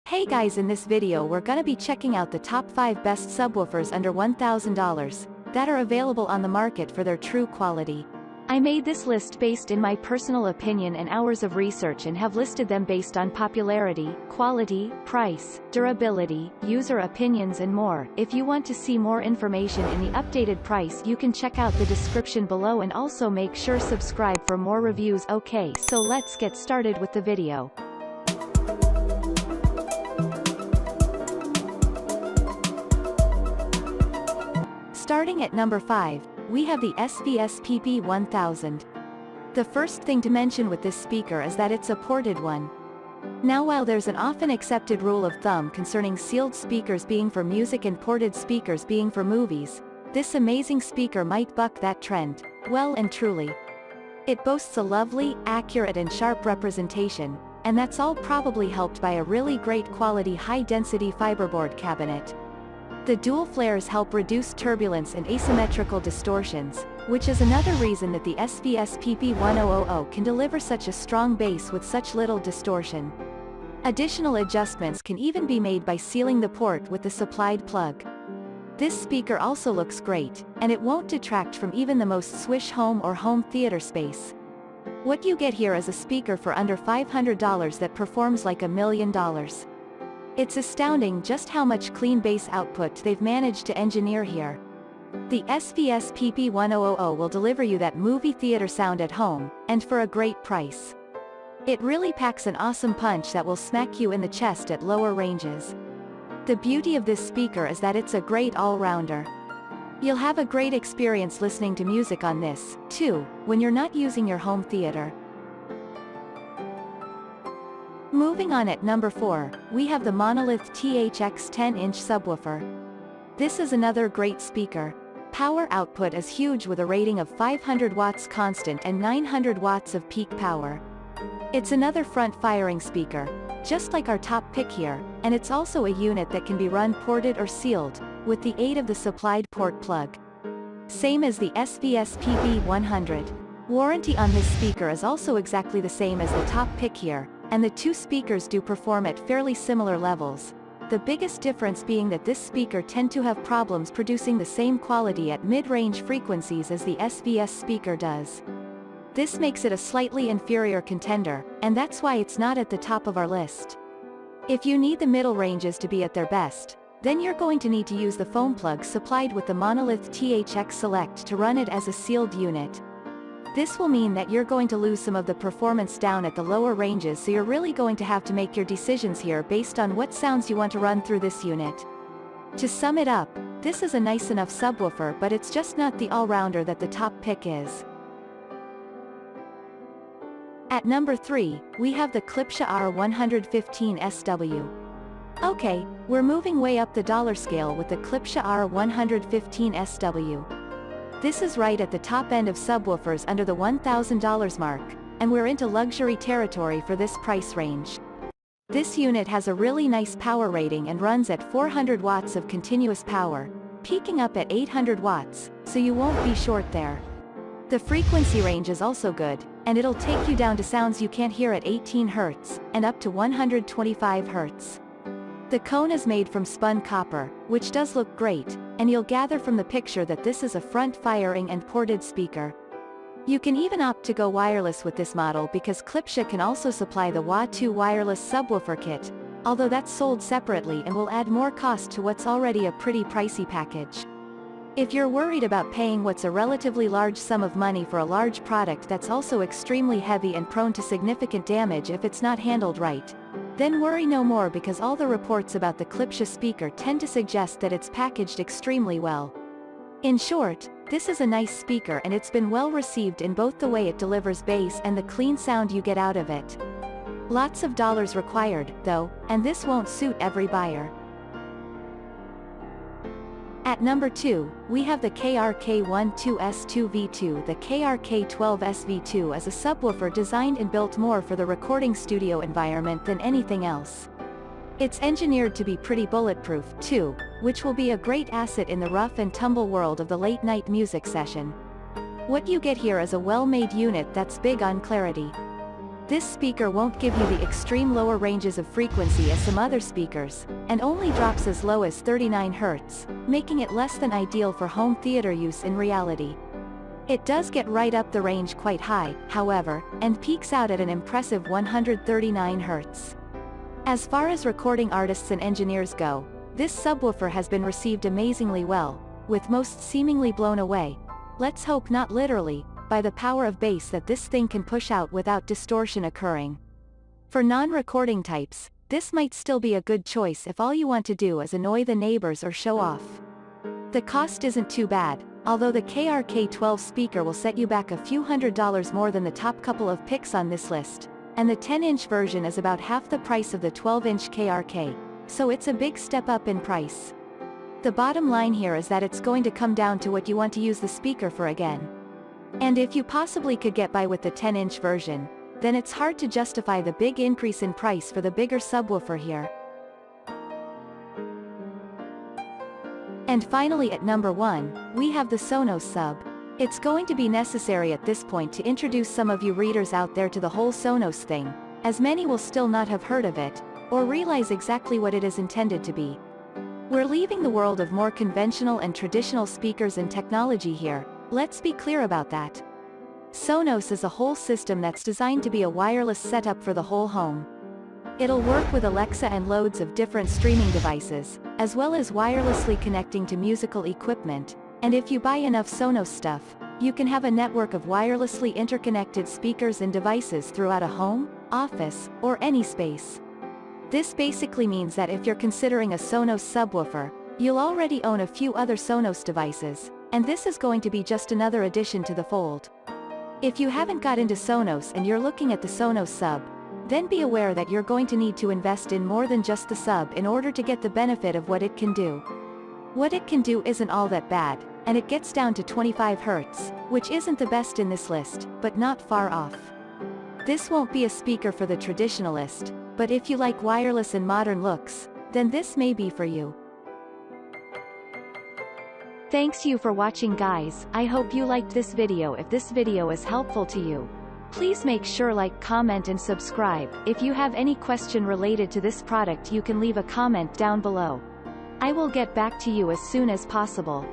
Hey guys, in this video we're gonna be checking out the top 5 best subwoofers under $1,000 that are available on the market for their true quality. I made this list based in my personal opinion and hours of research and have listed them based on popularity, quality, price, durability, user opinions and more. If you want to see more information in the updated price, you can check out the description below and also make sure subscribe for more reviews. Okay, so let's get started with the video. Starting at number 5, we have the SVS-PP1000. The first thing to mention with this speaker is that it's a ported one. Now while there's an often accepted rule of thumb concerning sealed speakers being for music and ported speakers being for movies, this amazing speaker might buck that trend, well and truly. It boasts a lovely, accurate and sharp representation, and that's all probably helped by a really great quality high-density fiberboard cabinet. The dual flares help reduce turbulence and asymmetrical distortions, which is another reason that the SVS-PP1000 can deliver such a strong bass with such little distortion. Additional adjustments can even be made by sealing the port with the supplied plug. This speaker also looks great, and it won't detract from even the most swish home or home theater space. What you get here is a speaker for under $500 that performs like $1 million. It's astounding just how much clean bass output they've managed to engineer here. The SVS-PP1000 will deliver you that movie theater sound at home, and for a great price. It really packs an awesome punch that will smack you in the chest at lower ranges. The beauty of this speaker is that it's a great all-rounder. You'll have a great experience listening to music on this, too, when you're not using your home theater. Moving on at number 4, we have the Monolith THX 10-inch subwoofer. This is another great speaker. Power output is huge with a rating of 500 watts constant and 900 watts of peak power. It's another front-firing speaker, just like our top pick here, and it's also a unit that can be run ported or sealed, with the aid of the supplied port plug. Same as the SVS-PP100. Warranty on this speaker is also exactly the same as the top pick here, and the two speakers do perform at fairly similar levels. The biggest difference being that this speaker tends to have problems producing the same quality at mid-range frequencies as the SVS speaker does. This makes it a slightly inferior contender, and that's why it's not at the top of our list. If you need the middle ranges to be at their best, then you're going to need to use the foam plug supplied with the Monolith THX Select to run it as a sealed unit. This will mean that you're going to lose some of the performance down at the lower ranges, so you're really going to have to make your decisions here based on what sounds you want to run through this unit. To sum it up, this is a nice enough subwoofer, but it's just not the all-rounder that the top pick is. At number 3, we have the Klipscha R-115SW. Okay, we're moving way up the dollar scale with the Klipscha R-115SW. This is right at the top end of subwoofers under the $1,000 mark, and we're into luxury territory for this price range. This unit has a really nice power rating and runs at 400 watts of continuous power, peaking up at 800 watts, so you won't be short there. The frequency range is also good, and it'll take you down to sounds you can't hear at 18 Hz, and up to 125 Hz. The cone is made from spun copper, which does look great, and you'll gather from the picture that this is a front-firing and ported speaker. You can even opt to go wireless with this model because Klipscha can also supply the WA2 wireless subwoofer kit, although that's sold separately and will add more cost to what's already a pretty pricey package. If you're worried about paying what's a relatively large sum of money for a large product that's also extremely heavy and prone to significant damage if it's not handled right, then worry no more, because all the reports about the Klipscha speaker tend to suggest that it's packaged extremely well. In short, this is a nice speaker and it's been well received in both the way it delivers bass and the clean sound you get out of it. Lots of dollars required, though, and this won't suit every buyer. At number 2, we have the KRK12S2V2. The KRK12SV2 is a subwoofer designed and built more for the recording studio environment than anything else. It's engineered to be pretty bulletproof, too, which will be a great asset in the rough and tumble world of the late-night music session. What you get here is a well-made unit that's big on clarity. This speaker won't give you the extreme lower ranges of frequency as some other speakers, and only drops as low as 39 Hz, making it less than ideal for home theater use in reality. It does get right up the range quite high, however, and peaks out at an impressive 139 Hz. As far as recording artists and engineers go, this subwoofer has been received amazingly well, with most seemingly blown away. Let's hope not literally, by the power of bass that this thing can push out without distortion occurring. For non-recording types, this might still be a good choice if all you want to do is annoy the neighbors or show off. The cost isn't too bad, although the KRK-12 speaker will set you back a few $100s more than the top couple of picks on this list, and the 10-inch version is about half the price of the 12-inch KRK, so it's a big step up in price. The bottom line here is that it's going to come down to what you want to use the speaker for again. And if you possibly could get by with the 10-inch version, then it's hard to justify the big increase in price for the bigger subwoofer here. And finally at number 1, we have the Sonos Sub. It's going to be necessary at this point to introduce some of you readers out there to the whole Sonos thing, as many will still not have heard of it, or realize exactly what it is intended to be. We're leaving the world of more conventional and traditional speakers and technology here. Let's be clear about that. Sonos is a whole system that's designed to be a wireless setup for the whole home. It'll work with Alexa and loads of different streaming devices, as well as wirelessly connecting to musical equipment, and if you buy enough Sonos stuff, you can have a network of wirelessly interconnected speakers and devices throughout a home, office, or any space. This basically means that if you're considering a Sonos subwoofer, you'll already own a few other Sonos devices, and this is going to be just another addition to the fold. If you haven't got into Sonos and you're looking at the Sonos Sub, then be aware that you're going to need to invest in more than just the sub in order to get the benefit of what it can do. What it can do isn't all that bad, and it gets down to 25 Hz, which isn't the best in this list, but not far off. This won't be a speaker for the traditionalist, but if you like wireless and modern looks, then this may be for you. Thanks you for watching guys, I hope you liked this video. If this video is helpful to you, please make sure like, comment and subscribe. If you have any question related to this product you can leave a comment down below. I will get back to you as soon as possible.